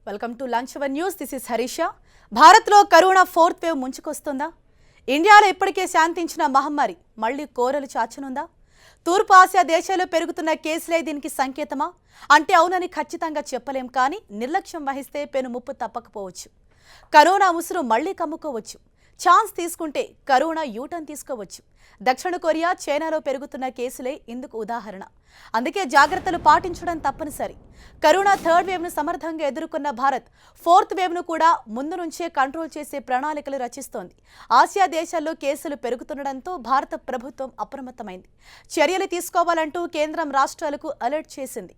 Welcome to lunch hour news. This is Harisha. భారత్లో corona fourth wave ముంచుకొస్తుందా? ఇండియాలో ఇప్పటికే శాంతించిన మహమ్మారి మళ్లీ కోరలు చాచనుందా? తూర్పు ఆసియా దేశాల్లో పెరుగుతున్న కేసులే దీనికి సంకేతమా? అంటే అవునని ఖచ్చితంగా చెప్పలేం, కానీ నిర్లక్ష్యం వహిస్తే పెను ముప్పు తప్పకపోవచ్చు. కరోనా ముసురు మళ్లీ కమ్ముకోవచ్చు. ఛాన్స్ తీసుకుంటే కరోనా యూటర్న్ తీసుకోవచ్చు. దక్షిణ కొరియా, చైనాలో పెరుగుతున్న కేసులే ఇందుకు ఉదాహరణ. అందుకే జాగ్రత్తలు పాటించడం తప్పనిసరి. కరోనా థర్డ్ వేవ్ను సమర్థంగా ఎదుర్కొన్న భారత్ ఫోర్త్ వేవ్ను కూడా ముందు నుంచే కంట్రోల్ చేసే ప్రణాళికలు రచిస్తోంది. ఆసియా దేశాల్లో కేసులు పెరుగుతుండటంతో భారత ప్రభుత్వం అప్రమత్తమైంది. చర్యలు తీసుకోవాలంటూ కేంద్రం రాష్ట్రాలకు అలర్ట్ చేసింది.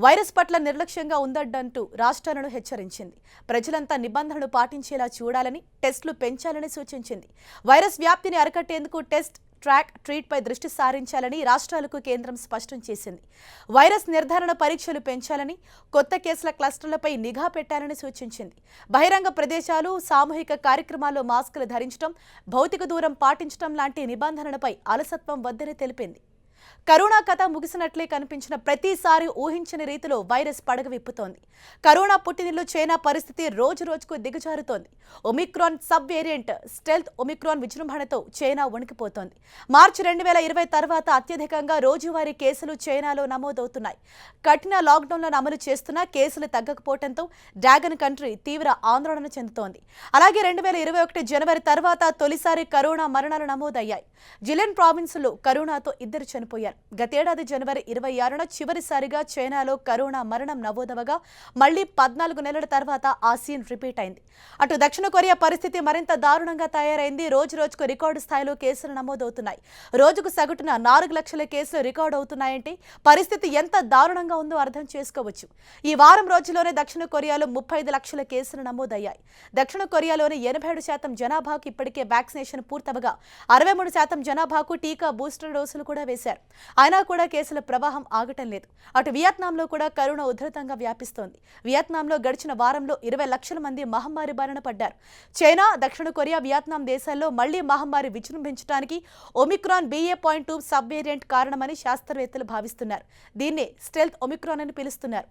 వైరస్ పట్ల నిర్లక్ష్యంగా ఉందంటూ రాష్ట్రాలను హెచ్చరించింది. ప్రజలంతా నిబంధనలు పాటించేలా చూడాలని, టెస్టులు పెంచాలని సూచించింది. వైరస్ వ్యాప్తిని అరికట్టేందుకు టెస్ట్, ట్రాక్, ట్రీట్పై దృష్టి సారించాలని రాష్ట్రాలకు కేంద్రం స్పష్టం చేసింది. వైరస్ నిర్ధారణ పరీక్షలు పెంచాలని, కొత్త కేసుల క్లస్టర్లపై నిఘా పెట్టాలని సూచించింది. బహిరంగ ప్రదేశాలు, సామూహిక కార్యక్రమాల్లో మాస్కులు ధరించడం, భౌతిక దూరం పాటించడం లాంటి నిబంధనలపై అలసత్వం వద్దని తెలిపింది. కరోనా కథ ముగిసినట్లే కనిపించిన ప్రతిసారి ఊహించని రీతిలో వైరస్ పడగ విప్పుతోంది. కరోనా పుట్టినిల్లు చైనా పరిస్థితి రోజు రోజుకు దిగజారుతోంది. Omicron sub variant stealth Omicron విజృంభణతో చైనా వణికిపోతోంది. మార్చి 2020 తర్వాత అత్యధికంగా రోజువారీ కేసులు చైనాలో నమోదవుతున్నాయి. కఠిన లాక్డౌన్లను అమలు చేస్తున్నా కేసులు తగ్గకపోవడంతో డ్రాగన్ కంట్రీ తీవ్ర ఆందోళన చెందుతోంది. అలాగే 2021 జనవరి తర్వాత తొలిసారి కరోనా మరణాలు నమోదయ్యాయి. జిలెన్ ప్రావిన్స్లో కరోనాతో 2 చనిపోయారు. గతేడాది జనవరి 26న చివరిసారిగా చైనాలో కరోనా మరణం నమోదవగా మళ్లీ 14 నెలల తర్వాత ఆ సీన్ రిపీట్ అయింది. అటు దక్షిణ కొరియా పరిస్థితి మరింత దారుణంగా తయారైంది. రోజు రోజుకు రికార్డు స్థాయిలో కేసులు నమోదవుతున్నాయి. రోజుకు సగటున 4 లక్షల కేసులు రికార్డు అవుతున్నాయంటే పరిస్థితి ఎంత దారుణంగా ఉందో అర్థం చేసుకోవచ్చు. ఈ వారం రోజుల్లోనే దక్షిణ కొరియాలో 35 లక్షల కేసులు నమోదయ్యాయి. దక్షిణ కొరియాలోని 87% జనాభాకు ఇప్పటికే వ్యాక్సినేషన్ పూర్తవగా 63% జనాభాకు టీకా బూస్టర్ డోసులు కూడా వేశారు. అయినా కూడా కేసుల ప్రవాహం ఆగటం లేదు. అటు వియత్నాంలో కూడా కరోనా ఉధృతంగా వ్యాపిస్తోంది. వియత్నాంలో గడిచిన వారంలో 20 లక్షల మంది మహమ్మారి బారిన పడ్డారు. చైనా, దక్షిణ కొరియా, వియత్నాం దేశాల్లో మళ్లీ మహమ్మారి విజృంభించడానికి ఒమిక్రాన్ BA.2 సబ్ వేరియంట్ కారణమని శాస్త్రవేత్తలు భావిస్తున్నారు. దీన్నే స్టెల్త్ ఒమిక్రాన్ అని పిలుస్తున్నారు.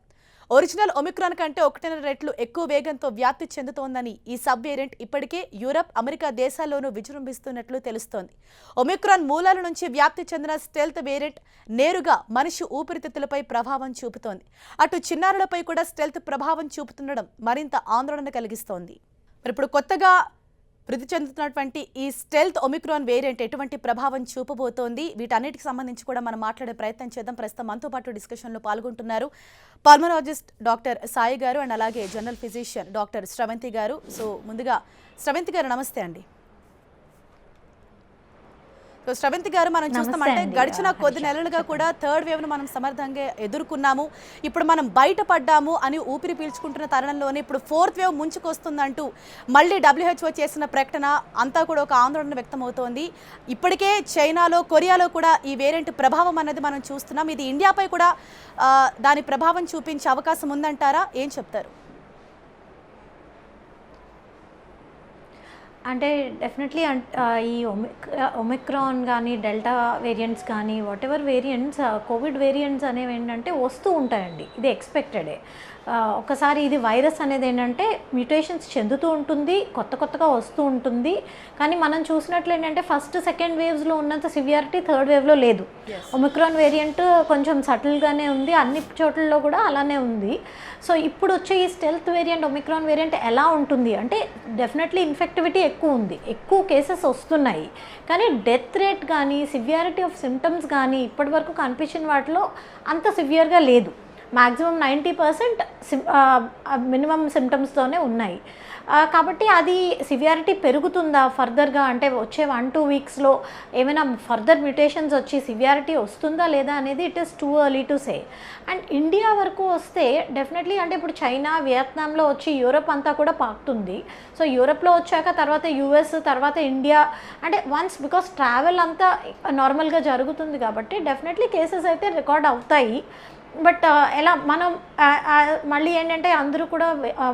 ఒరిజినల్ ఒమిక్రాన్ కంటే 1.5 రెట్లు ఎక్కువ వేగంతో వ్యాప్తి చెందుతోందని ఈ సబ్ వేరియంట్ ఇప్పటికే యూరప్, అమెరికా దేశాల్లోనూ విజృంభిస్తున్నట్లు తెలుస్తోంది. ఒమిక్రాన్ మూలాల నుంచి వ్యాప్తి చెందిన స్టెల్త్ వేరియంట్ నేరుగా మనిషి ఊపిరితిత్తులపై ప్రభావం చూపుతోంది. అటు చిన్నారులపై కూడా స్టెల్త్ ప్రభావం చూపుతుండడం మరింత ఆందోళన కలిగిస్తోంది. మరి ఇప్పుడు కొత్తగా వృద్ధి చెందుతున్నటువంటి ఈ స్టెల్త్ ఒమిక్రాన్ వేరియంట్ ఎటువంటి ప్రభావం చూపబోతోంది? వీటన్నిటికి సంబంధించి కూడా మనం మాట్లాడే ప్రయత్నం చేద్దాం. ప్రస్తుతం మనతో పాటు డిస్కషన్లో పాల్గొంటున్నారు పల్మనాలజిస్ట్ డాక్టర్ సాయి గారు అండ్ అలాగే జనరల్ ఫిజిషియన్ డాక్టర్ శ్రవంతి గారు. సో ముందుగా శ్రవంతి గారు నమస్తే అండి. సో శ్రవంతి గారు, మనం చూస్తామంటే గడిచిన కొద్ది నెలలుగా కూడా థర్డ్ వేవ్ను మనం సమర్థంగా ఎదుర్కొన్నాము. ఇప్పుడు మనం బయటపడ్డాము అని ఊపిరి పీల్చుకుంటున్న తరుణంలోనే ఇప్పుడు ఫోర్త్ వేవ్ ముంచుకొస్తుందంటూ మళ్ళీ WHO చేసిన ప్రకటన అంతా కూడా ఒక ఆందోళన వ్యక్తమవుతోంది. ఇప్పటికే చైనాలో, కొరియాలో కూడా ఈ వేరియంట్ ప్రభావం అనేది మనం చూస్తున్నాం. ఇది ఇండియాపై కూడా దాని ప్రభావం చూపించే అవకాశం ఉందంటారా? ఏం చెప్తారు? అంటే డెఫినెట్లీ ఈ ఒమిక్రాన్ కానీ, డెల్టా వేరియంట్స్ కానీ, what ever variants, Covid variants అనేవి ఏంటంటే వస్తూ ఉంటాయండి. ఇది ఎక్స్పెక్టెడే. ఒకసారి ఇది వైరస్ అనేది ఏంటంటే మ్యూటేషన్స్ చెందుతూ ఉంటుంది, కొత్తగా వస్తూ ఉంటుంది. కానీ మనం చూసినట్లు ఏంటంటే ఫస్ట్, సెకండ్ వేవ్స్లో ఉన్నంత సివియారిటీ థర్డ్ వేవ్లో లేదు. ఒమిక్రాన్ వేరియంట్ కొంచెం సటిల్గానే ఉంది, అన్ని చోట్లలో కూడా అలానే ఉంది. సో ఇప్పుడు వచ్చే ఈ స్టెల్త్ వేరియంట్, ఒమిక్రాన్ వేరియంట్ ఎలా ఉంటుంది అంటే డెఫినెట్లీ ఇన్ఫెక్టివిటీ ఎక్కువ ఉంది, ఎక్కువ కేసెస్ వస్తున్నాయి. కానీ డెత్ రేట్ కానీ, సివియారిటీ ఆఫ్ సిమ్టమ్స్ కానీ ఇప్పటి వరకు కనిపించిన వాటిలో అంత సివియర్గా లేదు. మ్యాక్సిమం 90% మినిమం సిమ్టమ్స్తోనే ఉన్నాయి. కాబట్టి అది సివియారిటీ పెరుగుతుందా ఫర్దర్గా అంటే వచ్చే 1-2 వీక్స్లో ఏమైనా ఫర్దర్ మ్యూటేషన్స్ వచ్చి సివియారిటీ వస్తుందా లేదా అనేది it is too early to say. And India వరకు వస్తే డెఫినెట్లీ అంటే ఇప్పుడు చైనా, వియత్నాంలో వచ్చి యూరప్ అంతా కూడా పాకుతుంది. సో యూరప్లో వచ్చాక తర్వాత US, తర్వాత ఇండియా, అంటే వన్స్ బికాస్ ట్రావెల్ అంతా నార్మల్గా జరుగుతుంది కాబట్టి డెఫినెట్లీ కేసెస్ అయితే రికార్డ్ అవుతాయి. బట్ ఎలా మనం మళ్ళీ ఏంటంటే అందరూ కూడా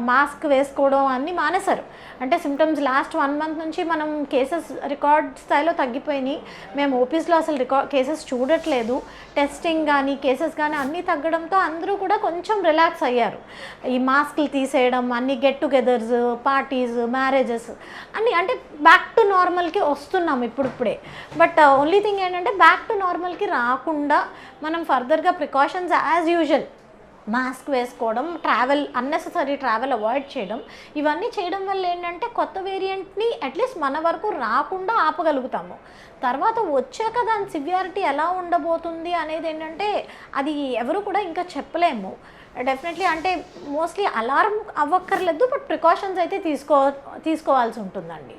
మాస్క్ వేసుకోవడం అన్నీ మానేశారు. అంటే సిమ్టమ్స్ లాస్ట్ 1 మంత్ నుంచి మనం కేసెస్ రికార్డ్ స్థాయిలో తగ్గిపోయినాయి. మేము ఓపీస్లో అసలు కేసెస్ చూడట్లేదు. టెస్టింగ్ కానీ కేసెస్ కానీ అన్నీ తగ్గడంతో అందరూ కూడా కొంచెం రిలాక్స్ అయ్యారు. ఈ మాస్క్లు తీసేయడం, అన్ని గెట్ టుగెదర్స్, పార్టీస్, మ్యారేజెస్ అన్నీ అంటే బ్యాక్ టు నార్మల్కి వస్తున్నాం ఇప్పుడిప్పుడే. బట్ ఓన్లీ థింగ్ ఏంటంటే బ్యాక్ టు నార్మల్కి రాకుండా మనం ఫర్దర్గా ప్రికాషన్స్ యాజ్ యూజువల్ మాస్క్ వేసుకోవడం, అన్నెసెసరీ ట్రావెల్ అవాయిడ్ చేయడం, ఇవన్నీ చేయడం వల్ల ఏంటంటే కొత్త వేరియంట్ని అట్లీస్ట్ మన వరకు రాకుండా ఆపగలుగుతాము. తర్వాత వచ్చాక దాని సివియారిటీ ఎలా ఉండబోతుంది అనేది ఏంటంటే అది ఎవరు కూడా ఇంకా చెప్పలేము. డెఫినెట్లీ అంటే మోస్ట్లీ అలారం అవ్వక్కర్లేదు, బట్ ప్రికాషన్స్ అయితే తీసుకోవాల్సి ఉంటుందండి.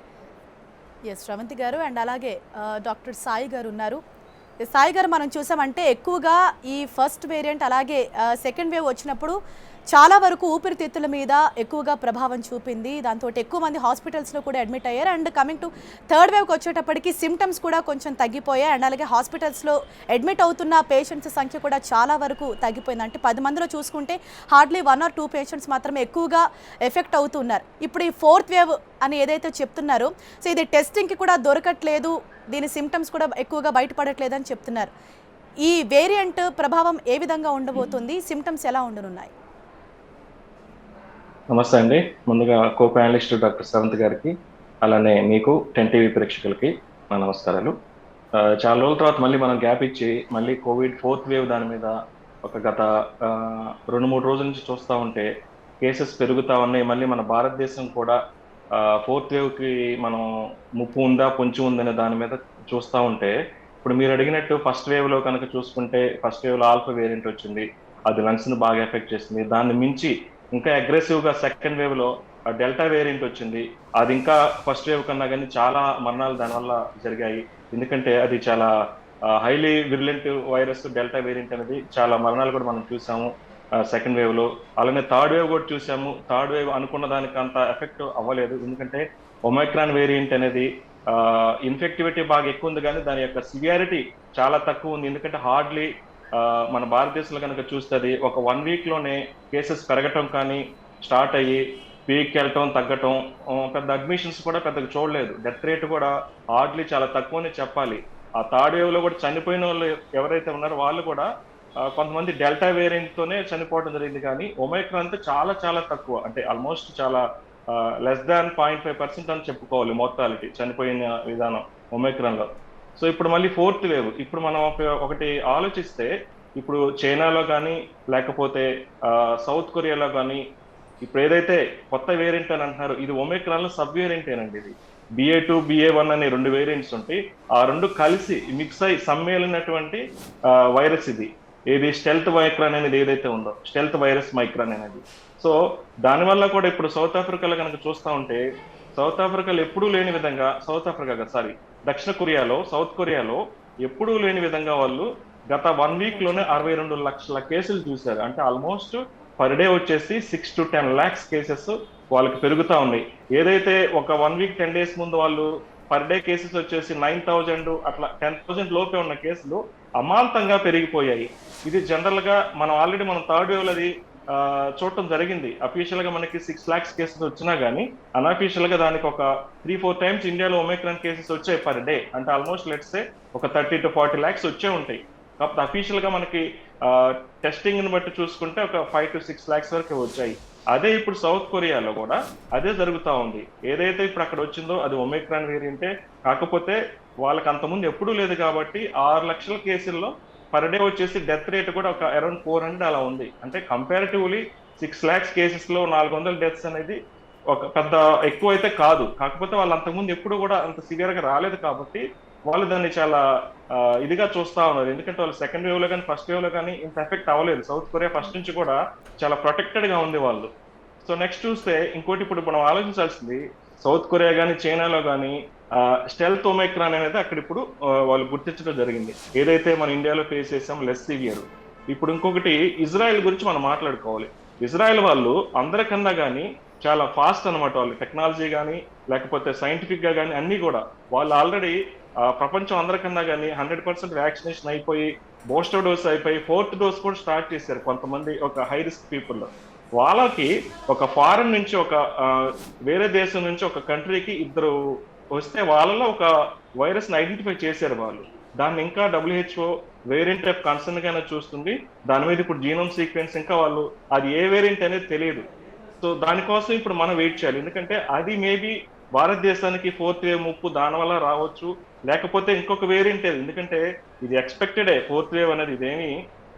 ఎస్ శ్రవంతి గారు అండ్ అలాగే డాక్టర్ సాయి గారు ఉన్నారు. సాయి గారు మనం చూసామంటే ఎక్కువగా ఈ ఫస్ట్ వేరియంట్ అలాగే సెకండ్ వేవ్ వచ్చినప్పుడు చాలా వరకు ఊపిరితిత్తుల మీద ఎక్కువగా ప్రభావం చూపింది. దాంతో ఎక్కువ మంది హాస్పిటల్స్లో కూడా అడ్మిట్ అయ్యారు. అండ్ కమింగ్ టు థర్డ్ వేవ్కి వచ్చేటప్పటికి సిమ్టమ్స్ కూడా కొంచెం తగ్గిపోయాయి. అండ్ అలాగే హాస్పిటల్స్లో అడ్మిట్ అవుతున్న పేషెంట్స్ సంఖ్య కూడా చాలా వరకు తగ్గిపోయింది. అంటే 10 మందిలో చూసుకుంటే హార్డ్లీ 1 or 2 పేషెంట్స్ మాత్రమే ఎక్కువగా ఎఫెక్ట్ అవుతున్నారు. ఇప్పుడు ఈ ఫోర్త్ వేవ్ అని ఏదైతే చెప్తున్నారో, సో ఇది టెస్టింగ్కి కూడా దొరకట్లేదు, దీని సిమ్టమ్స్ కూడా ఎక్కువగా బయటపడట్లేదు అని చెప్తున్నారు. ఈ వేరియంట్ ప్రభావం ఏ విధంగా ఉండబోతుంది, సిమ్టమ్స్ ఎలా ఉండనున్నాయి? నమస్తే అండి. ముందుగా కో ప్యానలిస్ట్ డాక్టర్ శ్రవంతి గారికి, అలానే మీకు 10 టీవీ ప్రేక్షకులకి నా నమస్కారాలు. చాలా రోజుల తర్వాత మళ్ళీ మనం గ్యాప్ ఇచ్చి మళ్ళీ కోవిడ్ 4th వేవ్ దాని మీద ఒక గత 2-3 రోజుల నుంచి చూస్తూ ఉంటే కేసెస్ పెరుగుతూ ఉన్నాయి. మళ్ళీ మన భారతదేశం కూడా 4th వేవ్కి మనం ముప్పు ఉందా పొంచి ఉందనే దాని మీద చూస్తూ ఉంటే, ఇప్పుడు మీరు అడిగినట్టు ఫస్ట్ వేవ్లో కనుక చూసుకుంటే ఫస్ట్ వేవ్లో ఆల్ఫా వేరియంట్ వచ్చింది, అది లంగ్స్ని బాగా ఎఫెక్ట్ చేసింది. దాన్ని మించి ఇంకా అగ్రెసివ్గా సెకండ్ వేవ్లో డెల్టా వేరియంట్ వచ్చింది. అది ఇంకా ఫస్ట్ వేవ్ కన్నా కానీ చాలా మరణాలు దానివల్ల జరిగాయి. ఎందుకంటే అది చాలా highly virulent virus delta variant అనేది, చాలా మరణాలు కూడా మనం చూసాము సెకండ్ వేవ్లో. అలానే థర్డ్ వేవ్ కూడా చూసాము. థర్డ్ వేవ్ అనుకున్న దానికి అంత ఎఫెక్ట్ అవ్వలేదు, ఎందుకంటే ఒమైక్రాన్ వేరియంట్ అనేది ఇన్ఫెక్టివిటీ బాగా ఎక్కువ ఉంది, కానీ దాని యొక్క సివియారిటీ చాలా తక్కువ ఉంది. ఎందుకంటే హార్డ్లీ మన భారతదేశంలో కనుక చూస్తుంది ఒక 1 వీక్లోనే కేసెస్ పెరగటం కానీ స్టార్ట్ అయ్యి పీక్ వెళ్ళటం తగ్గటం, పెద్ద అడ్మిషన్స్ కూడా పెద్దగా చూడలేదు. డెత్ రేట్ కూడా హార్డ్లీ చాలా తక్కువనే చెప్పాలి. ఆ థర్డ్ వేవ్లో కూడా చనిపోయిన వాళ్ళు ఎవరైతే ఉన్నారో వాళ్ళు కూడా కొంతమంది డెల్టా వేరియంట్తోనే చనిపోవడం జరిగింది, కానీ ఒమైక్రాన్ చాలా చాలా తక్కువ, అంటే ఆల్మోస్ట్ చాలా లెస్ దాన్ 0.5% అని చెప్పుకోవాలి మోర్టాలిటీ చనిపోయిన విధానం ఒమైక్రాన్లో. సో ఇప్పుడు మళ్ళీ 4th వేవ్, ఇప్పుడు మనం ఒకటి ఆలోచిస్తే, ఇప్పుడు చైనాలో కానీ లేకపోతే సౌత్ కొరియాలో కానీ ఇప్పుడు ఏదైతే కొత్త వేరియంట్ అని అంటున్నారు, ఇది ఒమైక్రాన్లో సబ్ వేరియంటేనండి. ఇది BA2 BA1 అనే 2 వేరియంట్స్ ఉంటాయి. ఆ 2 కలిసి మిక్స్ అయి సమ్మేళనటువంటి వైరస్ ఇది. ఏది స్టెల్త్ మైక్రాన్ అనేది ఏదైతే ఉందో, స్టెల్త్ వైరస్ మైక్రాన్ అనేది. సో దానివల్ల కూడా ఇప్పుడు సౌత్ ఆఫ్రికాలో కనుక చూస్తూ ఉంటే, సౌత్ ఆఫ్రికాలో ఎప్పుడూ లేని విధంగా దక్షిణ కొరియాలో, సౌత్ కొరియాలో ఎప్పుడూ లేని విధంగా వాళ్ళు గత 1 వీక్లోనే 62 లక్షల కేసులు చూశారు. అంటే ఆల్మోస్ట్ పర్ డే వచ్చేసి 6 to 10 lakhs కేసెస్ వాళ్ళకి పెరుగుతూ ఉన్నాయి. ఏదైతే ఒక 1 week 10 days ముందు వాళ్ళు పర్ డే కేసెస్ వచ్చేసి 9,000 అట్లా 10,000 లోపే ఉన్న కేసులు అమాంతంగా పెరిగిపోయాయి. ఇది జనరల్ గా మనం ఆల్రెడీ థర్డ్ వేవ్ అది చూడటం జరిగింది. అఫీషియల్ గా మనకి 6 lakhs కేసెస్ వచ్చినా కానీ అన్అఫీషియల్ గా దానికి ఒక 3-4 times ఇండియాలో ఒమైక్రాన్ కేసెస్ వచ్చాయి పర్ డే. అంటే ఆల్మోస్ట్ లెట్స్ సే ఒక 30 to 40 lakhs వచ్చే ఉంటాయి. కాకపోతే అఫీషియల్ గా మనకి టెస్టింగ్ ని బట్టి చూసుకుంటే ఒక 5 to 6 lakhs వరకు వచ్చాయి. అదే ఇప్పుడు సౌత్ కొరియాలో కూడా అదే జరుగుతూ ఉంది. ఏదైతే ఇప్పుడు అక్కడ వచ్చిందో అది ఒమైక్రాన్ వేరియంటే, కాకపోతే వాళ్ళకి అంతకుముందు ఎప్పుడూ లేదు కాబట్టి 6 లక్షల కేసుల్లో పర్ డే వచ్చేసి డెత్ రేట్ కూడా ఒక అరౌండ్ 400 అలా ఉంది. అంటే కంపారిటివ్లీ 6 lakhs కేసెస్లో 400 డెత్స్ అనేది ఒక పెద్ద ఎక్కువ అయితే కాదు. కాకపోతే వాళ్ళు అంతకుముందు ఎప్పుడు కూడా అంత సివియర్గా రాలేదు కాబట్టి వాళ్ళు దాన్ని చాలా ఇదిగా చూస్తూ ఉన్నారు. ఎందుకంటే వాళ్ళు సెకండ్ వేవ్లో కానీ ఫస్ట్ వేవ్లో కానీ ఇంత ఎఫెక్ట్ అవ్వలేదు. సౌత్ కొరియా ఫస్ట్ నుంచి కూడా చాలా ప్రొటెక్టెడ్గా ఉంది వాళ్ళు. సో నెక్స్ట్ చూస్తే ఇంకోటి, ఇప్పుడు మనం ఆలోచించాల్సింది, సౌత్ కొరియా కానీ చైనాలో కానీ స్టెల్త్ ఒమైక్రాన్ అనేది అక్కడ ఇప్పుడు వాళ్ళు గుర్తించడం జరిగింది. ఏదైతే మన ఇండియాలో ఫేస్ చేసాం లెస్ సివియర్. ఇప్పుడు ఇంకొకటి ఇజ్రాయెల్ గురించి మనం మాట్లాడుకోవాలి. ఇజ్రాయెల్ వాళ్ళు అందరికన్నా కానీ చాలా ఫాస్ట్ అనమాట. వాళ్ళు టెక్నాలజీ కానీ లేకపోతే సైంటిఫిక్ గా కానీ అన్ని కూడా వాళ్ళు ఆల్రెడీ ప్రపంచం అందరికన్నా కానీ 100% వ్యాక్సినేషన్ అయిపోయి బూస్టర్ డోస్ అయిపోయి 4th డోస్ కూడా స్టార్ట్ చేశారు కొంతమంది ఒక హై రిస్క్ పీపుల్. వాళ్ళకి ఒక ఫారెన్ నుంచి ఒక వేరే దేశం నుంచి ఒక కంట్రీకి ఇద్దరు వస్తే వాళ్ళలో ఒక వైరస్ ని ఐడెంటిఫై చేశారు వాళ్ళు. దాన్ని ఇంకా WHO వేరియంట్ ఆఫ్ కన్సర్న్ గానే చూస్తుంది. దాని మీద ఇప్పుడు జీనోమ్ సీక్వెన్స్ ఇంకా వాళ్ళు అది ఏ వేరియంట్ అనేది తెలియదు. సో దానికోసం ఇప్పుడు మనం వెయిట్ చేయాలి. ఎందుకంటే అది మేబీ భారతదేశానికి 4th వేవ్ ముప్పు దాని వల్ల రావచ్చు, లేకపోతే ఇంకొక వేరియంట్. ఎందుకంటే ఇది ఎక్స్పెక్టెడే 4th వేవ్ అనేది, ఇదేమి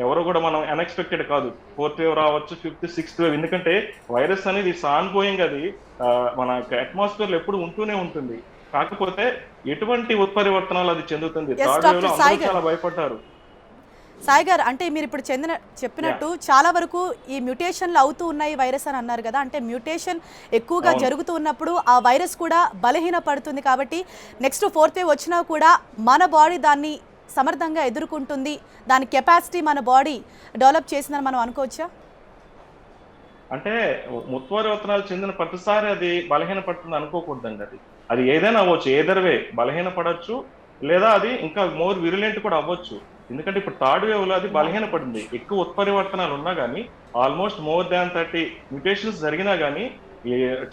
ఎవరు కూడా మనం అన్ఎక్స్పెక్టెడ్ కాదు. 4th వేవ్ రావచ్చు, 5th 6th వేవ్. ఎందుకంటే వైరస్ అనేది ఆన్ గోయింగ్, అది మన అట్మాస్ఫియర్ లో ఎప్పుడు ఉంటూనే ఉంటుంది. కాకపోతే ఎటువంటి ఉత్పరివర్తనాలు అది చెందుతుంది. థర్డ్ వేవ్ లో అందరూ చాలా భయపడ్డారు. సాయి గారు, అంటే మీరు ఇప్పుడు చెప్పినట్టు చాలా వరకు ఈ మ్యూటేషన్లు అవుతూ ఉన్నాయి వైరస్ అని అన్నారు కదా, అంటే మ్యూటేషన్ ఎక్కువగా జరుగుతూ ఉన్నప్పుడు ఆ వైరస్ కూడా బలహీన పడుతుంది. కాబట్టి నెక్స్ట్ 4th వేవ్ వచ్చినా కూడా మన బాడీ దాన్ని సమర్థంగా ఎదుర్కొంటుంది, దాని కెపాసిటీ మన బాడీ డెవలప్ చేసిందని మనం అనుకోవచ్చా? అంటే ఉత్పరివర్తనాలు చెందిన ప్రతిసారి అది బలహీన పడుతుంది అనుకోకూడదండి. అది ఏదైనా అవ్వచ్చు, ఏదర్వే బలహీన పడవచ్చు, లేదా అది ఇంకా మోర్ విరులెంట్ కూడా అవ్వచ్చు. ఎందుకంటే ఇప్పుడు థర్డ్ వేవ్ లో అది బలహీన పడింది. ఎక్కువ ఉత్పరివర్తనాలు ఉన్నా కానీ, ఆల్మోస్ట్ మోర్ దాన్ 30 మ్యూటేషన్స్ జరిగినా కానీ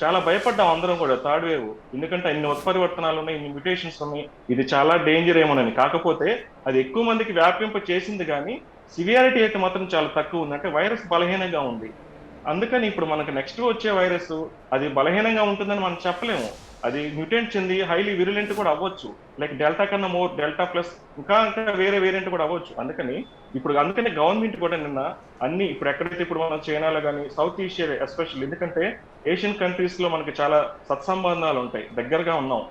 చాలా భయపడ్డాం అందరం కూడా థర్డ్ వేవ్. ఎందుకంటే ఇన్ని ఉత్పరివర్తనాలు ఉన్నాయి, ఇన్ని మ్యూటేషన్స్ ఉన్నాయి, ఇది చాలా డేంజర్ ఏమోనని. కాకపోతే అది ఎక్కువ మందికి వ్యాపింప చేసింది కానీ సివియారిటీ అయితే మాత్రం చాలా తక్కువ ఉంది. అంటే వైరస్ బలహీనంగా ఉంది. అందుకని ఇప్పుడు మనకు నెక్స్ట్ వచ్చే వైరస్ అది బలహీనంగా ఉంటుందని మనం చెప్పలేము. అది మ్యూటెంట్ చెంది హైలీ విరులెంట్ కూడా అవ్వచ్చు, లైక్ డెల్టా కన్నా మోర్, డెల్టా ప్లస్ ఇంకా వేరే వేరియంట్ కూడా అవ్వచ్చు. అందుకని గవర్నమెంట్ కూడా నిన్న అన్ని ఇప్పుడు ఎక్కడైతే ఇప్పుడు మనం చైనాలో కానీ సౌత్ ఏషియా ఎస్పెషల్లీ, ఎందుకంటే ఏషియన్ కంట్రీస్ లో మనకి చాలా సత్సంబంధాలు ఉంటాయి, దగ్గరగా ఉన్నాం.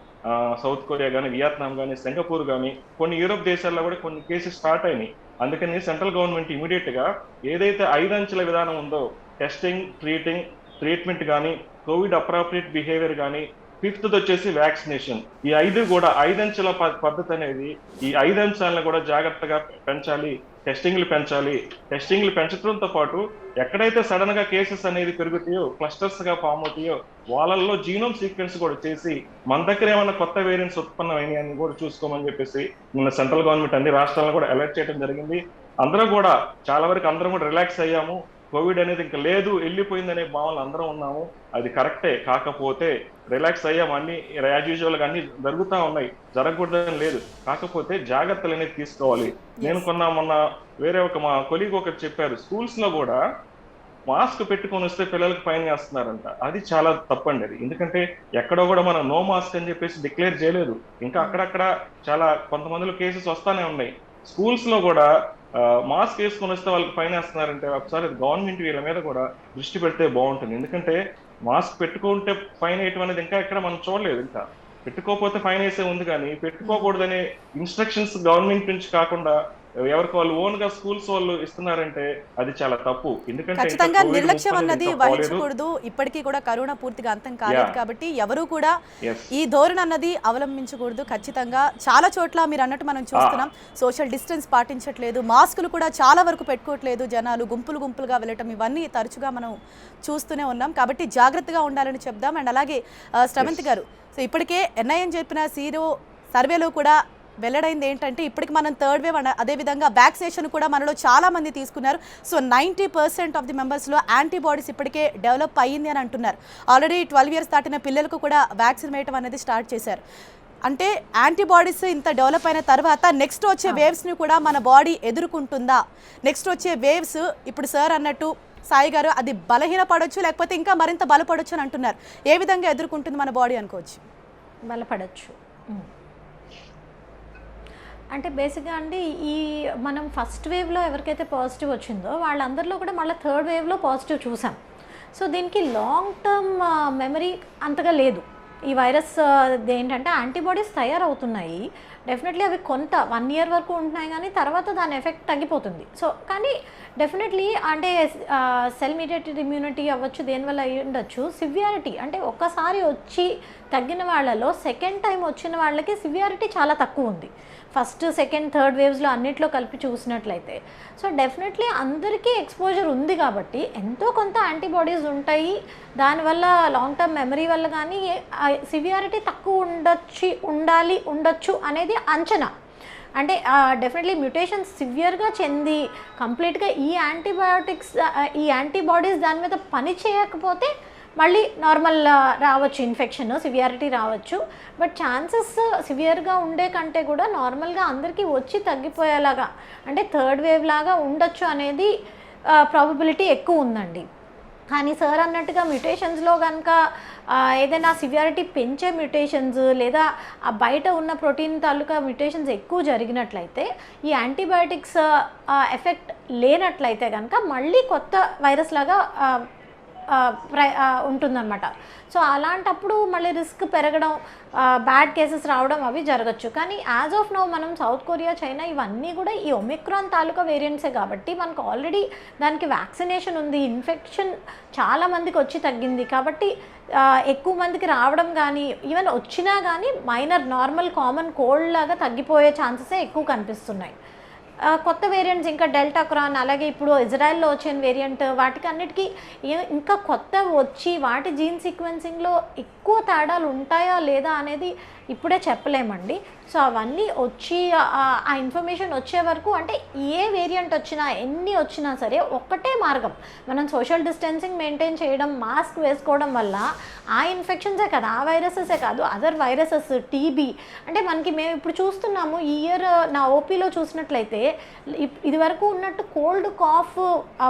సౌత్ కొరియా కానీ, వియత్నాం కానీ, సింగపూర్ కానీ, కొన్ని యూరోప్ దేశాల్లో కూడా కొన్ని కేసెస్ స్టార్ట్ అయినాయి. అందుకని సెంట్రల్ గవర్నమెంట్ ఇమీడియట్ గా ఏదైతే 5 అంచెల విధానం ఉందో, టెస్టింగ్, ట్రీట్మెంట్ కానీ, కోవిడ్ అప్రాప్రియేట్ బిహేవియర్ కానీ, 5th వచ్చేసి వ్యాక్సినేషన్, ఈ 5 కూడా 5 అంచెల పద్ధతి అనేది, ఈ 5 అంశాలను కూడా జాగ్రత్తగా పెంచాలి. టెస్టింగ్లు పెంచడంతో పాటు ఎక్కడైతే సడన్ గా కేసెస్ అనేది పెరుగుతాయో, క్లస్టర్స్ గా ఫామ్ అవుతాయో, వాళ్ళల్లో జీనోమ్ సీక్వెన్స్ కూడా చేసి మన దగ్గర ఏమైనా కొత్త వేరియంట్స్ ఉత్పన్నమైనాయి అని కూడా చూసుకోమని చెప్పేసి నిన్న సెంట్రల్ గవర్నమెంట్ అన్ని రాష్ట్రాలను కూడా అలర్ట్ చేయడం జరిగింది. అందరూ కూడా చాలా వరకు అందరం కూడా రిలాక్స్ అయ్యాము. కోవిడ్ అనేది ఇంకా లేదు, వెళ్ళిపోయిందనే భావనలు అందరం ఉన్నాము. అది కరెక్టే. కాకపోతే రిలాక్స్ అయ్యాము, అన్ని యాజ్ యూజువల్ గా అన్ని జరుగుతూ ఉన్నాయి, జరగకూడదని లేదు. కాకపోతే జాగ్రత్తలు అనేది తీసుకోవాలి. నేను మొన్న వేరే మా కొలీగ్ ఒకటి చెప్పారు, స్కూల్స్ లో కూడా మాస్క్ పెట్టుకొని వస్తే పిల్లలకు ఫైన్ వేస్తున్నారంట. అది చాలా తప్పండి అది. ఎందుకంటే ఎక్కడో కూడా మనం నో మాస్క్ అని చెప్పేసి డిక్లేర్ చేయలేదు. ఇంకా అక్కడక్కడ చాలా కొంతమందిలో కేసెస్ వస్తానే ఉన్నాయి. స్కూల్స్ లో కూడా మాస్క్ వేసుకొని వస్తే వాళ్ళకి ఫైన్ వేస్తున్నారంటే ఒకసారి గవర్నమెంట్ వీళ్ళ మీద కూడా దృష్టి పెడితే బాగుంటుంది. ఎందుకంటే మాస్క్ పెట్టుకుంటే ఫైన్ వేయటం అనేది ఇంకా ఎక్కడ మనం చూడలేదు. ఇంకా పెట్టుకోకపోతే ఫైన్ వేసే ఉంది, కానీ పెట్టుకోకూడదనే ఇన్స్ట్రక్షన్స్ గవర్నమెంట్ నుంచి కాకుండా ఎవరికి వాళ్ళు ఓన్ గా స్కూల్స్ వాళ్ళు ఇస్తున్నారంటే అది చాలా తప్పు. ఎందుకంటే ఖచ్చితంగా నిర్లక్ష్యం అన్నది వహించకూడదు. ఇప్పటికీ కూడా కరోనా పూర్తిగా అంతం కాలేదు కాబట్టి ఎవరు కూడా ఈ ధోరణి అన్నది అవలంబించకూడదు. ఖచ్చితంగా చాలా చోట్ల మీరు అన్నట్టు మనం చూస్తున్నాం, సోషల్ డిస్టెన్స్ పాటించట్లేదు, మాస్కులు కూడా చాలా వరకు పెట్టుకోవట్లేదు, జనాలు గుంపులుగా వెళ్ళటం, ఇవన్నీ తరచుగా మనం చూస్తూనే ఉన్నాం. కాబట్టి జాగ్రత్తగా ఉండాలని చెప్దాం. అండ్ అలాగే శ్రవంతి గారు, సో ఇప్పటికే NIM చెప్పిన సర్వేలో కూడా వెల్లడైంది ఏంటంటే ఇప్పటికి మనం థర్డ్ వేవ్ అదేవిధంగా వ్యాక్సినేషన్ కూడా మనలో చాలా మంది తీసుకున్నారు. సో 90% ఆఫ్ ది మెంబర్స్లో యాంటీబాడీస్ ఇప్పటికే డెవలప్ అయ్యింది అని అంటున్నారు. ఆల్రెడీ 12 years దాటిన పిల్లలకు కూడా వ్యాక్సిన్ వేయటం అనేది స్టార్ట్ చేశారు. అంటే యాంటీబాడీస్ ఇంత డెవలప్ అయిన తర్వాత నెక్స్ట్ వచ్చే వేవ్స్ని కూడా మన బాడీ ఎదుర్కొంటుందా? నెక్స్ట్ వచ్చే వేవ్స్ ఇప్పుడు సార్ అన్నట్టు సాయి గారు అది బలహీన పడవచ్చు, లేకపోతే ఇంకా మరింత బలపడవచ్చు అని అంటున్నారు. ఏ విధంగా ఎదుర్కొంటుంది మన బాడీ అనుకోవచ్చు? బలపడచ్చు. అంటే బేసిక్గా అండి, ఈ మనం ఫస్ట్ వేవ్లో ఎవరికైతే పాజిటివ్ వచ్చిందో వాళ్ళందరిలో కూడా మళ్ళీ థర్డ్ వేవ్లో పాజిటివ్ చూసాం. సో దీనికి లాంగ్ టర్మ్ మెమరీ అంతగా లేదు. ఈ వైరస్ ఏంటంటే యాంటీబాడీస్ తయారవుతున్నాయి, డెఫినెట్లీ అవి కొంత 1 year వరకు ఉంటున్నాయి, కానీ తర్వాత దాని ఎఫెక్ట్ తగ్గిపోతుంది. సో కానీ డెఫినెట్లీ అంటే సెల్ మీడియేటెడ్ ఇమ్యూనిటీ అవ్వచ్చు, దేనివల్ల అయ్యి ఉండొచ్చు. సివియారిటీ అంటే ఒక్కసారి వచ్చి తగ్గిన వాళ్ళలో సెకండ్ టైం వచ్చిన వాళ్ళకి సివియారిటీ చాలా తక్కువ ఉంది. ఫస్ట్, సెకండ్, థర్డ్ వేవ్స్లో అన్నిట్లో కలిపి చూసినట్లయితే. సో డెఫినెట్లీ అందరికీ ఎక్స్పోజర్ ఉంది కాబట్టి ఎంతో కొంత యాంటీబాడీస్ ఉంటాయి. దానివల్ల లాంగ్ టర్మ్ మెమరీ వల్ల కానీ సివియారిటీ తక్కువ ఉండొచ్చు అనేది అంచనా. అంటే డెఫినెట్లీ మ్యుటేషన్స్ సివియర్గా చెంది కంప్లీట్గా ఈ యాంటీబాడీస్ దాని మీద పని చేయకపోతే మళ్ళీ నార్మల్ రావచ్చు, ఇన్ఫెక్షన్ సివియారిటీ రావచ్చు. బట్ ఛాన్సెస్ సివియర్గా ఉండే కంటే కూడా నార్మల్గా అందరికీ వచ్చి తగ్గిపోయేలాగా, అంటే థర్డ్ వేవ్ లాగా ఉండొచ్చు అనేది ప్రాబబిలిటీ ఎక్కువ ఉందండి. కానీ సార్ అన్నట్టుగా మ్యుటేషన్స్లో కనుక ఏదైనా సివియారిటీ పెంచే మ్యుటేషన్స్ లేదా ఆ బయట ఉన్న ప్రోటీన్ తాలూకా మ్యుటేషన్స్ ఎక్కువ జరిగినట్లయితే, ఈ యాంటీబయాటిక్స్ ఎఫెక్ట్ లేనట్లయితే కనుక మళ్ళీ కొత్త వైరస్ లాగా ఉంటుందన్నమాట. సో అలాంటప్పుడు మళ్ళీ రిస్క్ పెరగడం, బ్యాడ్ కేసెస్ రావడం అవి జరగచ్చు. కానీ యాజ్ ఆఫ్ నౌ మనం సౌత్ కొరియా, చైనా ఇవన్నీ కూడా ఈ ఒమిక్రాన్ తాలూకా వేరియంట్సే కాబట్టి మనకు ఆల్రెడీ దానికి వ్యాక్సినేషన్ ఉంది, ఇన్ఫెక్షన్ చాలామందికి వచ్చి తగ్గింది కాబట్టి ఎక్కువ మందికి రావడం కానీ ఈవెన్ వచ్చినా కానీ మైనర్ నార్మల్ కామన్ కోల్డ్ లాగా తగ్గిపోయే ఛాన్సెసే ఎక్కువ కనిపిస్తున్నాయి. కొత్త వేరియంట్స్ ఇంకా డెల్టా క్రాన్, అలాగే ఇప్పుడు ఇజ్రాయెల్లో వచ్చిన వేరియంట్, వాటికి అన్నిటికీ ఇంకా కొత్త వచ్చి వాటి జీన్ సీక్వెన్సింగ్లో ఎక్కువ తేడాలు ఉంటాయా లేదా అనేది ఇప్పుడే చెప్పలేమండి. సో అవన్నీ వచ్చి ఆ ఇన్ఫర్మేషన్ వచ్చే వరకు, అంటే ఏ వేరియంట్ వచ్చినా ఎన్ని వచ్చినా సరే ఒక్కటే మార్గం, మనం సోషల్ డిస్టెన్సింగ్ మెయింటైన్ చేయడం, మాస్క్ వేసుకోవడం వల్ల ఆ ఇన్ఫెక్షన్సే కాదు, ఆ వైరసెసే కాదు, అదర్ వైరసెస్, టీబీ, అంటే మనకి మేము ఇప్పుడు చూస్తున్నాము. ఈ ఇయర్ నా ఓపీలో చూసినట్లయితే ఇది వరకు ఉన్నట్టు కోల్డ్, కాఫ్,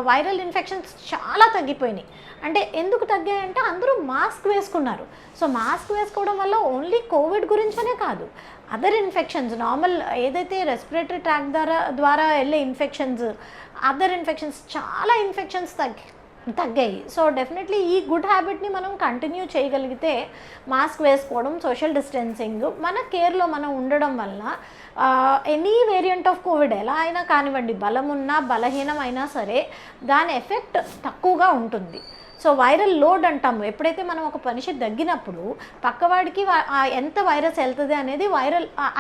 వైరల్ ఇన్ఫెక్షన్స్ చాలా తగ్గిపోయినాయి. అంటే ఎందుకు తగ్గాయంటే అందరూ మాస్క్ వేసుకున్నారు. సో మాస్క్ వేసుకోవడం వల్ల ఓన్లీ కోవిడ్ గురించనే కాదు, అదర్ ఇన్ఫెక్షన్స్, నార్మల్ ఏదైతే రెస్పిరేటరీ ట్రాక్ ద్వారా వెళ్ళే ఇన్ఫెక్షన్స్, అదర్ ఇన్ఫెక్షన్స్, చాలా ఇన్ఫెక్షన్స్ తగ్గాయి. సో డెఫినెట్లీ ఈ గుడ్ హ్యాబిట్ని మనం కంటిన్యూ చేయగలిగితే, మాస్క్ వేసుకోవడం, సోషల్ డిస్టెన్సింగ్, మన కేర్లో మనం ఉండడం వల్ల ఎనీ వేరియంట్ ఆఫ్ కోవిడ్ ఎలా అయినా కానివ్వండి, బలమున్నా బలహీనం అయినా సరే దాని ఎఫెక్ట్ తక్కువగా ఉంటుంది. సో వైరల్ లోడ్ అంటాము, ఎప్పుడైతే మనం ఒక మనిషి దగ్గినప్పుడు పక్కవాడికి ఎంత వైరస్ వెళ్తుంది అనేది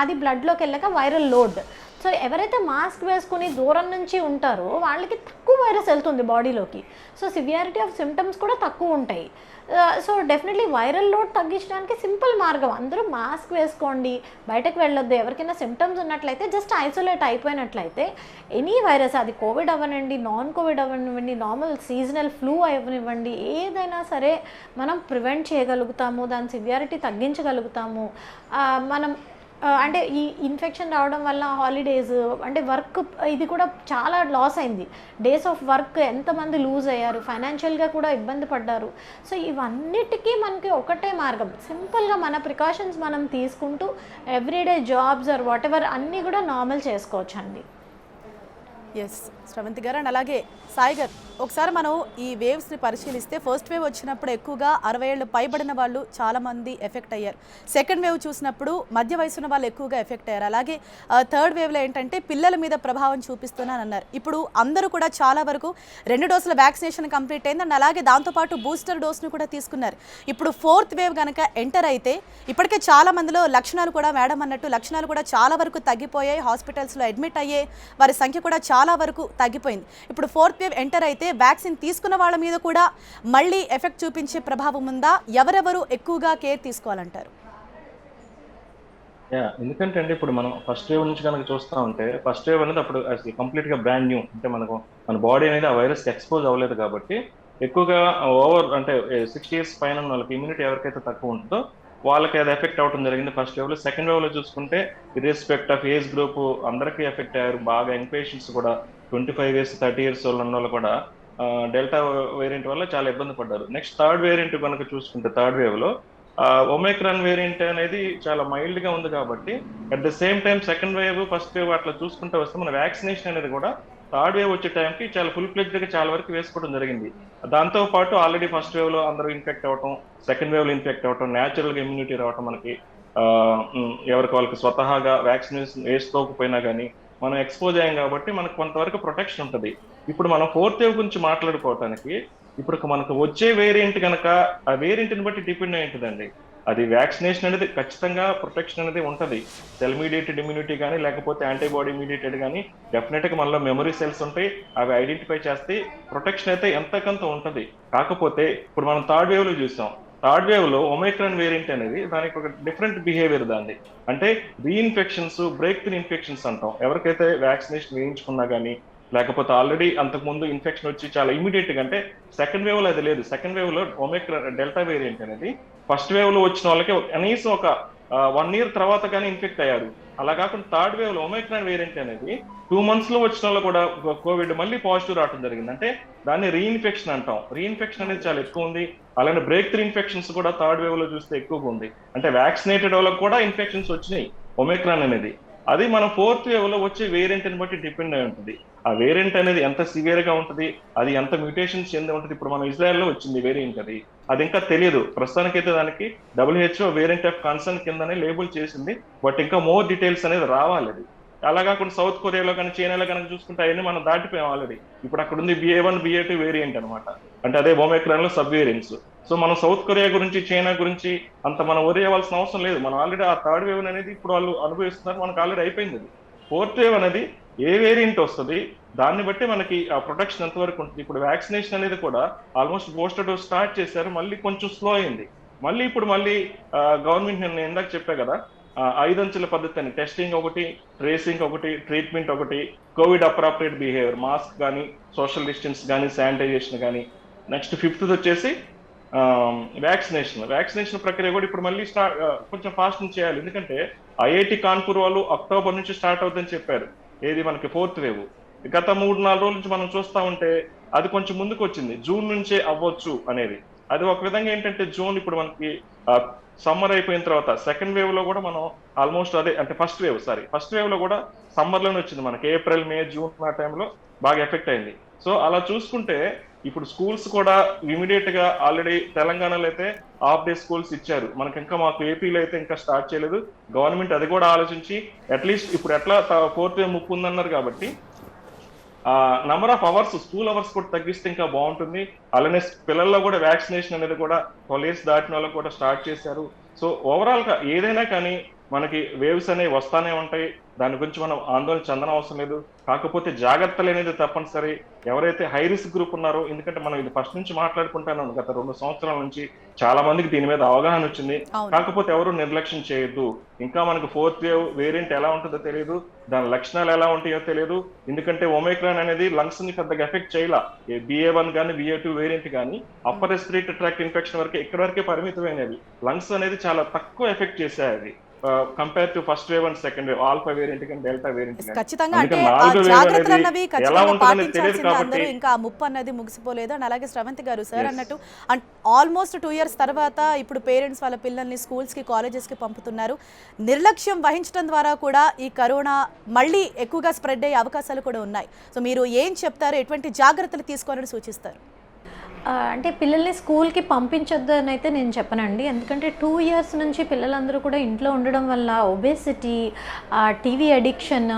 అది బ్లడ్లోకి వెళ్ళాక వైరల్ లోడ్. సో ఎవరైతే మాస్క్ వేసుకుని దూరం నుంచి ఉంటారో వాళ్ళకి తక్కువ వైరస్ వెళ్తుంది బాడీలోకి. సో సివియారిటీ ఆఫ్ సిమ్టమ్స్ కూడా తక్కువ ఉంటాయి. సో డెఫినెట్లీ వైరల్ లోడ్ తగ్గించడానికి సింపుల్ మార్గం, అందరూ మాస్క్ వేసుకోండి, బయటకు వెళ్ళొద్దు. ఎవరికైనా సిమ్టమ్స్ ఉన్నట్లయితే జస్ట్ ఐసోలేట్ అయిపోయినట్లయితే ఎనీ వైరస్, అది కోవిడ్ అవ్వనివ్వండి, నాన్ కోవిడ్ అవ్వనివ్వండి, నార్మల్ సీజనల్ ఫ్లూ అవ్వనివ్వండి, ఏదైనా సరే మనం ప్రివెంట్ చేయగలుగుతాము, దాని సివియారిటీ తగ్గించగలుగుతాము. మనం అంటే ఈ ఇన్ఫెక్షన్ రావడం వల్ల హాలిడేస్, అంటే వర్క్ ఇది కూడా చాలా లాస్ అయింది, డేస్ ఆఫ్ వర్క్ ఎంతమంది లూజ్ అయ్యారు, ఫైనాన్షియల్గా కూడా ఇబ్బంది పడ్డారు. సో ఇవన్నిటికీ మనకి ఒకటే మార్గం, సింపుల్గా మన ప్రికాషన్స్ మనం తీసుకుంటూ everyday jobs or whatever అన్నీ కూడా నార్మల్ చేసుకోవచ్చు అండి. ఎస్ శ్రవంతి గారు, అండ్ అలాగే సాయి గారు, ఒకసారి మనం ఈ వేవ్స్ని పరిశీలిస్తే ఫస్ట్ వేవ్ వచ్చినప్పుడు ఎక్కువగా 60 ఏళ్ళు పైబడిన వాళ్ళు చాలామంది ఎఫెక్ట్ అయ్యారు. సెకండ్ వేవ్ చూసినప్పుడు మధ్య వయసున్న వాళ్ళు ఎక్కువగా ఎఫెక్ట్ అయ్యారు. అలాగే థర్డ్ వేవ్లో ఏంటంటే పిల్లల మీద ప్రభావం చూపిస్తున్నాను అన్నారు. ఇప్పుడు అందరూ కూడా చాలా వరకు 2 డోసుల వ్యాక్సినేషన్ కంప్లీట్ అయింది, అండ్ అలాగే దాంతోపాటు బూస్టర్ డోస్ను కూడా తీసుకున్నారు. ఇప్పుడు ఫోర్త్ వేవ్ కనుక ఎంటర్ అయితే ఇప్పటికే చాలా మందిలో లక్షణాలు కూడా, మేడం అన్నట్టు లక్షణాలు కూడా చాలా వరకు తగ్గిపోయాయి, హాస్పిటల్స్లో అడ్మిట్ అయ్యే వారి సంఖ్య కూడా చాలా వరకు తగ్గిపోయింది. ఇప్పుడు ఫోర్త్ వేవ్ ఎంటర్ అయితే వ్యాక్సిన్ తీసుకున్న వాళ్ళ మీద కూడా మళ్ళీ ఎఫెక్ట్ చూపించే ప్రభావం ఉందా? ఎవరెవరు ఎక్కువగా కేర్ తీసుకోవాలంటారు? ఎందుకంటే అండి ఇప్పుడు మనం ఫస్ట్ వేవ్ నుంచి కనుక చూస్తా ఉంటే, ఫస్ట్ వేవ్ అనేది అప్పుడు కంప్లీట్ గా బ్రాండ్ న్యూ, అంటే మన బాడీ అనేది ఆ వైరస్ కి ఎక్స్పోజ్ అవ్వలేదు కాబట్టి ఎక్కువగా అంటే 60 years పైన ఉన్న వాళ్ళకి ఇమ్యూనిటీ ఎవరికైతే తక్కువ ఉంటుందో వాళ్ళకి అది ఎఫెక్ట్ అవ్వడం జరిగింది ఫస్ట్ వేవ్ లో. సెకండ్ వేవ్ లో చూసుకుంటే ఇర్రెస్పెక్ట్ ఆఫ్ ఏజ్ గ్రూప్ అందరికీ ఎఫెక్ట్ అయ్యారు. బాగా యంగ్ పేషెంట్స్ కూడా 25 years 30 years ఉన్న వాళ్ళు కూడా డెల్టా వేరియంట్ వల్ల చాలా ఇబ్బంది పడ్డారు. నెక్స్ట్ థర్డ్ వేరియంట్ కనుక చూసుకుంటే థర్డ్ వేవ్ లో ఒమైక్రాన్ వేరియంట్ అనేది చాలా మైల్డ్ గా ఉంది కాబట్టి at the same time second wave first wave అట్లా చూసుకుంటే వస్తే మన వ్యాక్సినేషన్ అనేది కూడా థర్డ్ వేవ్ వచ్చే టైంకి చాలా ఫుల్ ఫ్లెడ్జ్డ్ గా చాలా వరకు వేసుకోవడం జరిగింది. దాంతో పాటు ఆల్రెడీ ఫస్ట్ వేవ్ లో అందరూ ఇన్ఫెక్ట్ అవ్వటం, సెకండ్ వేవ్ లో ఇన్ఫెక్ట్ అవ్వటం, న్యాచురల్ గా ఇమ్యూనిటీ రావటం, మనకి ఎవరికి వాళ్ళకి స్వతహాగా వ్యాక్సినేషన్ వేసుకోకపోయినా కానీ మనం ఎక్స్పోజ్ అయ్యాం కాబట్టి మనకు కొంతవరకు ప్రొటెక్షన్ ఉంటుంది. ఇప్పుడు మనం ఫోర్త్ వేవ్ గురించి మాట్లాడుకోవటానికి ఇప్పుడు మనకు వచ్చే వేరియంట్ కనుక ఆ వేరియంట్ని బట్టి డిపెండ్ అయి ఉంటుందండి. అది వ్యాక్సినేషన్ అనేది ఖచ్చితంగా ప్రొటెక్షన్ అనేది ఉంటుంది. సెల్ మీడియేటెడ్ ఇమ్యూనిటీ కానీ లేకపోతే యాంటీబాడీ మీడియేటెడ్ కానీ డెఫినెట్గా మనలో మెమరీ సెల్స్ ఉంటాయి, అవి ఐడెంటిఫై చేస్తే ప్రొటెక్షన్ అయితే ఎంతకంత ఉంటుంది. కాకపోతే ఇప్పుడు మనం థర్డ్ వేవ్ లో చూసాం, థర్డ్ వేవ్ లో ఒమైక్రాన్ వేరియంట్ అనేది దానికి ఒక డిఫరెంట్ బిహేవియర్ దాన్ని. అంటే రీఇన్ఫెక్షన్స్, బ్రేక్ త్రూ ఇన్ఫెక్షన్స్ అంటాం. ఎవరికైతే వ్యాక్సినేషన్ వేయించుకున్నా కానీ, లేకపోతే ఆల్రెడీ అంతకుముందు ఇన్ఫెక్షన్ వచ్చి చాలా ఇమీడియట్ గా, అంటే సెకండ్ వేవ్ లో అది లేదు. సెకండ్ వేవ్ లో ఒమైక్రాన్ డెల్టా వేరియంట్ అనేది ఫస్ట్ వేవ్ లో వచ్చిన వాళ్ళకి కనీసం ఒక 1 year తర్వాత కానీ ఇన్ఫెక్ట్ అయ్యారు. అలా కాకుండా థర్డ్ వేవ్ లో ఒమైక్రాన్ వేరియంట్ అనేది 2 months లో వచ్చిన వాళ్ళు కూడా కోవిడ్ మళ్ళీ పాజిటివ్ రావడం జరిగింది. అంటే దాన్ని రీఇన్ఫెక్షన్ అంటాం. రీఇన్ఫెక్షన్ అనేది చాలా ఎక్కువ ఉంది. అలానే బ్రేక్ త్రూ ఇన్ఫెక్షన్స్ కూడా థర్డ్ వేవ్ లో చూస్తే ఎక్కువగా ఉంది. అంటే వ్యాక్సినేటెడ్ వాళ్ళకి కూడా ఇన్ఫెక్షన్స్ వచ్చినాయి ఒమైక్రాన్ అనేది. అది మన ఫోర్త్ వేవ్ లో వచ్చే వేరియంట్ ని బట్టి డిపెండ్ అయి ఉంటుంది. ఆ వేరియంట్ అనేది ఎంత సివియర్ గా ఉంటుంది, అది ఎంత మ్యూటేషన్స్ చెంది ఉంటుంది. ఇప్పుడు మన ఇజ్రాయెల్ లో వచ్చింది వేరియంట్, అది ఇంకా తెలియదు ప్రస్తుతానికైతే. దానికి WHO వేరియంట్ ఆఫ్ కన్సర్న్ కిందనే లేబుల్ చేసింది, బట్ ఇంకా మోర్ డీటెయిల్స్ అనేది రావాలి. అది అలా కాకుండా సౌత్ కొరియాలో కానీ చైనాలో కనుక చూసుకుంటే అవన్నీ మనం దాటిపోయాం ఆల్రెడీ. ఇప్పుడు అక్కడ ఉంది BA1 BA2 వేరియంట్ అనమాట. అంటే అదే ఒమైక్రాన్ లో సబ్ వేరియంట్స్. సో మనం సౌత్ కొరియా గురించి, చైనా గురించి అంత మనం వరి అవ్వాల్సిన అవసరం లేదు. మనం ఆల్రెడీ ఆ థర్డ్ వేవ్ అనేది ఇప్పుడు వాళ్ళు అనుభవిస్తున్నారు, మనకు ఆల్రెడీ అయిపోయింది. అది ఫోర్త్ వేవ్ అనేది ఏ వేరియంట్ వస్తుంది దాన్ని బట్టి మనకి ఆ ప్రొటెక్షన్ ఎంతవరకు ఉంటుంది. ఇప్పుడు వ్యాక్సినేషన్ అనేది కూడా ఆల్మోస్ట్ బూస్టర్ డోస్ స్టార్ట్ చేశారు, మళ్ళీ కొంచెం స్లో అయింది. మళ్ళీ గవర్నమెంట్ నేను ఇందాక చెప్పా కదా, 5 అంచెల పద్ధతి అని, టెస్టింగ్ ఒకటి, ట్రేసింగ్ ఒకటి, ట్రీట్మెంట్ ఒకటి, కోవిడ్ అప్రాప్రియేట్ బిహేవియర్, మాస్క్ కానీ, సోషల్ డిస్టెన్స్ కానీ, శానిటైజేషన్ కానీ. నెక్స్ట్ 5th వచ్చేసి వ్యాక్సినేషన్ ప్రక్రియ కూడా ఇప్పుడు మళ్ళీ కొంచెం ఫాస్ట్ చేయాలి. ఎందుకంటే IIT కాన్పూర్ వాళ్ళు అక్టోబర్ నుంచి స్టార్ట్ అవుతుందని చెప్పారు. ఏది మనకి ఫోర్త్ వేవ్. గత 3-4 రోజుల నుంచి మనం చూస్తా ఉంటే అది కొంచెం ముందుకు వచ్చింది, జూన్ నుంచే అవ్వచ్చు అనేది. అది ఒక విధంగా ఏంటంటే జూన్ ఇప్పుడు మనకి సమ్మర్ అయిపోయిన తర్వాత సెకండ్ వేవ్ లో కూడా మనం ఆల్మోస్ట్ అదే, అంటే ఫస్ట్ వేవ్ లో కూడా సమ్మర్ లోనే వచ్చింది మనకి. ఏప్రిల్, మే, జూన్ ఆ టైంలో బాగా ఎఫెక్ట్ అయింది. సో అలా చూసుకుంటే ఇప్పుడు స్కూల్స్ కూడా ఇమీడియట్ గా ఆల్రెడీ తెలంగాణలో అయితే హాఫ్ డే స్కూల్స్ ఇచ్చారు. మాకు ఏపీలో అయితే ఇంకా స్టార్ట్ చేయలేదు. గవర్నమెంట్ అది కూడా ఆలోచించి అట్లీస్ట్ ఇప్పుడు ఎట్లా ఫోర్త్ వేవ్ ముప్పు ఉందన్నారు కాబట్టి number of hours, school hours కూడా తగ్గిస్తే ఇంకా బాగుంటుంది. అలానే పిల్లల్లో కూడా వ్యాక్సినేషన్ అనేది కూడా 12 years దాటిన వాళ్ళకి కూడా స్టార్ట్ చేశారు. సో ఓవరాల్ గా ఏదైనా కానీ మనకి వేవ్స్ అనేవి వస్తానే ఉంటాయి. దాని గురించి మనం ఆందోళన చెందడం అవసరం లేదు. కాకపోతే జాగ్రత్తలు అనేది తప్పనిసరి. ఎవరైతే హై రిస్క్ గ్రూప్ ఉన్నారో, ఎందుకంటే మనం ఇది ఫస్ట్ నుంచి మాట్లాడుకుంటాను, గత 2 సంవత్సరాల నుంచి చాలా మందికి దీని మీద అవగాహన వచ్చింది. కాకపోతే ఎవరు నిర్లక్ష్యం చేయొద్దు. ఇంకా మనకు ఫోర్త్ వేవ్ వేరియంట్ ఎలా ఉంటుందో తెలియదు, దాని లక్షణాలు ఎలా ఉంటాయో తెలియదు. ఎందుకంటే ఒమైక్రాన్ అనేది లంగ్స్ ని పెద్దగా ఎఫెక్ట్ చేయలా. BA1 కానీ BA2 వేరియంట్ కానీ అప్పర్ రెస్పిరేటరీ ట్రాక్ట్ ఇన్ఫెక్షన్ వరకు ఇక్కడ వరకే పరిమితమైనవి. లంగ్స్ అనేది చాలా తక్కువ ఎఫెక్ట్ చేశాయి అది compare to first wave and second wave, alpha variant కానీ డెల్టా వేరియంట్. ఖచ్చితంగా అంటే జాగ్రత్తలు అన్నవి ఖచ్చితంగా పాటించాల్సింది అందరూ. ఇంకా ముప్పు అన్నది ముగిసిపోలేదు. అండ్ అలాగే శ్రవంతి గారు సార్ అన్నట్టు ఆల్మోస్ట్ 2 years తర్వాత ఇప్పుడు పేరెంట్స్ వాళ్ళ పిల్లల్ని స్కూల్స్ కి, కాలేజెస్ కి పంపుతున్నారు. నిర్లక్ష్యం వహించడం ద్వారా కూడా ఈ కరోనా మళ్ళీ ఎక్కువగా స్ప్రెడ్ అయ్యే అవకాశాలు కూడా ఉన్నాయి. సో మీరు ఏం చెప్తారు, ఎటువంటి జాగ్రత్తలు తీసుకోవాలని సూచిస్తారు? అంటే పిల్లల్ని స్కూల్కి పంపించొద్దు అని అయితే నేను చెప్పనండి. ఎందుకంటే 2 years నుంచి పిల్లలందరూ కూడా ఇంట్లో ఉండడం వల్ల ఒబేసిటీ, టీవీ అడిక్షన్,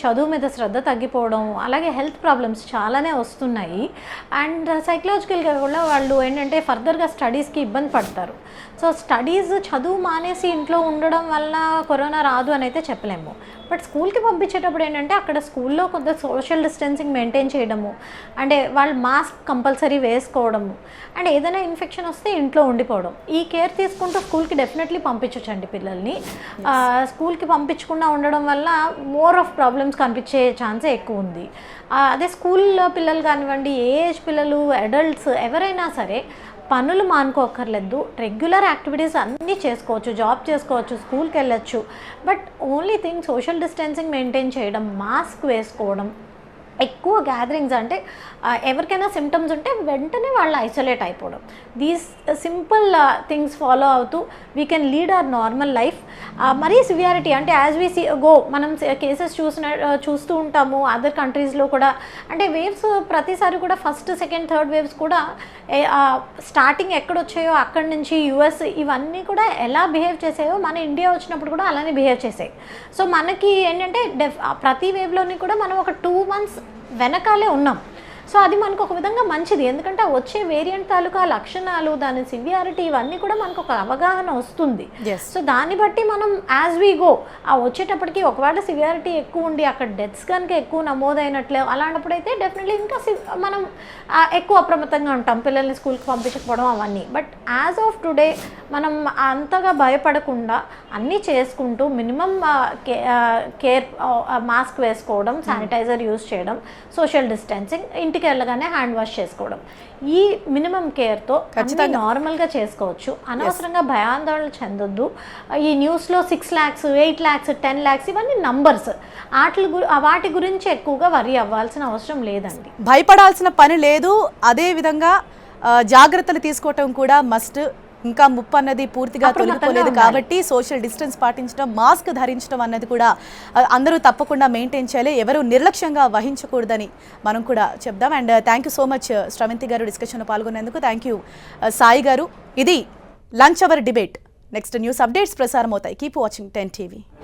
చదువు మీద శ్రద్ధ తగ్గిపోవడం, అలాగే హెల్త్ ప్రాబ్లమ్స్ చాలానే వస్తున్నాయి. అండ్ సైకలాజికల్గా కూడా వాళ్ళు ఏంటంటే ఫర్దర్గా స్టడీస్కి ఇబ్బంది పడతారు. సో చదువు మానేసి ఇంట్లో ఉండడం వల్ల కరోనా రాదు అని అయితే చెప్పలేము. బట్ స్కూల్కి పంపించేటప్పుడు ఏంటంటే అక్కడ స్కూల్లో కొంత సోషల్ డిస్టెన్సింగ్ మెయింటైన్ చేయడము, అంటే వాళ్ళు మాస్క్ కంపల్సరీ వేసుకోవడము, అండ్ ఏదైనా ఇన్ఫెక్షన్ వస్తే ఇంట్లో ఉండిపోవడం, ఈ కేర్ తీసుకుంటూ స్కూల్కి డెఫినెట్లీ పంపించవచ్చండి పిల్లల్ని. స్కూల్కి పంపించకుండా ఉండడం వల్ల మోర్ ఆఫ్ ప్రాబ్లమ్స్ కనిపించే ఛాన్సే ఎక్కువ ఉంది. అదే స్కూల్లో పిల్లలు కానివ్వండి, ఏ ఏజ్ పిల్లలు, అడల్ట్స్ ఎవరైనా సరే పనులు మానుకోక్కర్లేదు. రెగ్యులర్ యాక్టివిటీస్ అన్నీ చేసుకోవచ్చు, జాబ్ చేసుకోవచ్చు, స్కూల్కి వెళ్ళచ్చు. But only thing social distancing maintain చేయడం, మాస్క్ వేసుకోవడం, ఎక్కువ గ్యాదరింగ్స్, అంటే ఎవరికైనా సిమ్టమ్స్ ఉంటే వెంటనే వాళ్ళు ఐసోలేట్ అయిపోవడం. దీస్ సింపుల్ థింగ్స్ ఫాలో అవుతూ we can lead hour normal life. మరీ సివియారిటీ అంటే యాజ్ వీ మనం కేసెస్ చూస్తూ ఉంటాము అదర్ కంట్రీస్లో కూడా. అంటే వేవ్స్ ప్రతిసారి కూడా ఫస్ట్, సెకండ్, థర్డ్ వేవ్స్ కూడా స్టార్టింగ్ ఎక్కడొచ్చాయో అక్కడి నుంచి US ఇవన్నీ కూడా ఎలా బిహేవ్ చేసాయో మన ఇండియా వచ్చినప్పుడు కూడా అలానే బిహేవ్ చేసాయి. సో మనకి ఏంటంటే ప్రతి వేవ్లోని కూడా మనం ఒక 2 months వెనకాలే ఉన్నాం. సో అది మనకు ఒక విధంగా మంచిది, ఎందుకంటే ఆ వచ్చే వేరియంట్ తాలూకా లక్షణాలు, దాని సివియారిటీ, ఇవన్నీ కూడా మనకు ఒక అవగాహన వస్తుంది. Yes. సో దాన్ని బట్టి మనం యాజ్ వీ గో ఆ వచ్చేటప్పటికి ఒకవేళ సివియారిటీ ఎక్కువ ఉండి అక్కడ డెత్స్ కనుక ఎక్కువ నమోదైనట్లే అలాంటప్పుడు అయితే డెఫినెట్లీ ఇంకా మనం ఎక్కువ అప్రమత్తంగా ఉంటాం, పిల్లల్ని స్కూల్కి పంపించకపోవడం అవన్నీ. బట్ యాజ్ ఆఫ్ టుడే మనం అంతగా భయపడకుండా అన్నీ చేసుకుంటూ మినిమం కేర్, మాస్క్ వేసుకోవడం, శానిటైజర్ యూజ్ చేయడం, సోషల్ డిస్టెన్సింగ్, ఇంటికి వెళ్ళగానే హ్యాండ్ వాష్ చేసుకోవడం, ఈ మినిమం కేర్తో నార్మల్గా చేసుకోవచ్చు. అనవసరంగా భయాందోళన చెందొద్దు. ఈ న్యూస్లో 6 lakhs, 8 lakhs, 10 lakhs ఇవన్నీ నంబర్స్, వాటి గురించి ఎక్కువగా వరి అవ్వాల్సిన అవసరం లేదండి. భయపడాల్సిన పని లేదు. అదే విధంగా జాగ్రత్తలు తీసుకోవటం కూడా మస్ట్. ఇంకా ముప్పు అన్నది పూర్తిగా తొలగిపోలేదు కాబట్టి సోషల్ డిస్టెన్స్ పాటించడం, మాస్క్ ధరించడం అన్నది కూడా అందరూ తప్పకుండా మెయింటైన్ చేయాలి. ఎవరు నిర్లక్ష్యంగా వహించకూడదని మనం కూడా చెప్దాం. And thank you so much Sravanthi గారు డిస్కషన్లో పాల్గొనేందుకు. థ్యాంక్ యూ సాయి గారు. ఇది lunch hour debate. Next news updates ప్రసారం అవుతాయి. Keep watching 10 TV.